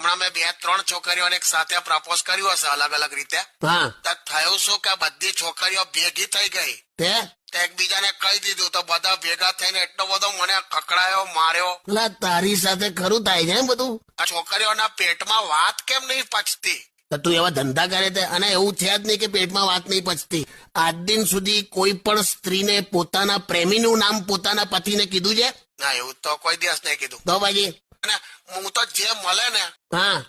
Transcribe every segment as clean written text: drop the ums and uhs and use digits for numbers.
હમણાં મેં 2-3 છોકરીઓને એક સાથે પ્રપોઝ કર્યું હશે અલગ અલગ રીતે. થયું શું કે બધી છોકરીઓ ભેગી થઈ ગઈ. એકબીજાને કહી દીધું તો બધા ભેગા થઈને એટલો બધો મને કકડાયો, માર્યો. તારી સાથે ખરું થાય છે બધું? આ છોકરીઓના પેટમાં વાત કેમ નહીં પચતી? તું એવા ધંધા કરે છે અને એવું છે જ નહીં કે પેટમાં વાત નહીં પચતી. આજ દિન સુધી કોઈ પણ સ્ત્રીને પોતાના પ્રેમીનું નામ પોતાના પતિને કીધું છે? ના, એવું તો કોઈ દિવસ નહીં કીધું. તો ભાઈ હું તો જે મળે ને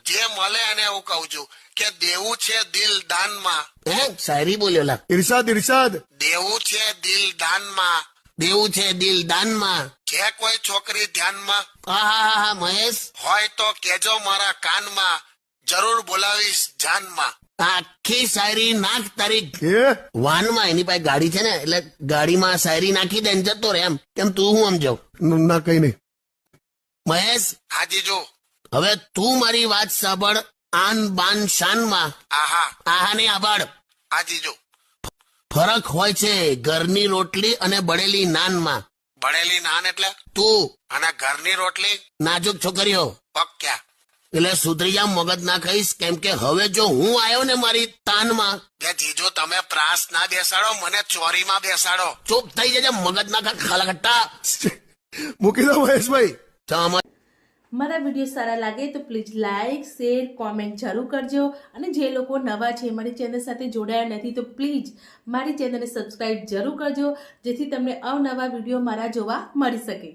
જે મળે એને એવું કહું છું કે દેવું છે દિલ દાનમાં. શાયરી બોલ્યો લા. ઇરશાદ દેવું છે દિલ દાનમાં. દેવું છે દિલ દાનમાં. છે કોઈ છોકરી ધ્યાનમાં? હા મહેશ હોય તો કેજો મારા કાનમાં, જરૂર બોલાવીશ જાનમાં. આખી શાયરી નાખ તારી વાનમાં. એની પાસે ગાડી છે ને એટલે ગાડીમાં શાયરી નાખી દે જતો રે. એમ કેમ તું હું સમજાવ? ના કઈ નહીં મહેશ. હાજી જો. હવે તું મારી વાત સાંભળ. આન બાન શાનમાં. આહા ને આભાર. હાજી જો. ફરક હોય છે ઘરની રોટલી અને બળેલી નાનમાં. બળેલી નાન એટલે તું અને ઘરની રોટલી નાજુક છોકરીઓ. પક્યા. એટલે સુધરી જા, મગજ ના ખાઈશ. કેમ કે હવે જો હું આવ્યો ને મારી તાનમાં. જીજો તમે પ્રાસ ના બેસાડો, મને ચોરીમાં બેસાડો. ચૂપ થઈ જજે, મગજ ના ખા ખાલાખટ્ટા. મૂકી દો મહેશભાઈ. મારા વિડીયો સારા લાગે તો પ્લીઝ લાઇક, શેર, કોમેન્ટ જરૂર કરજો. અને જે લોકો નવા છે મારી ચેનલ સાથે જોડાયા નથી તો પ્લીઝ મારી ચેનલને સબસ્ક્રાઈબ જરૂર કરજો, જેથી તમને અવનવા વિડીયો મારા જોવા મળી શકે.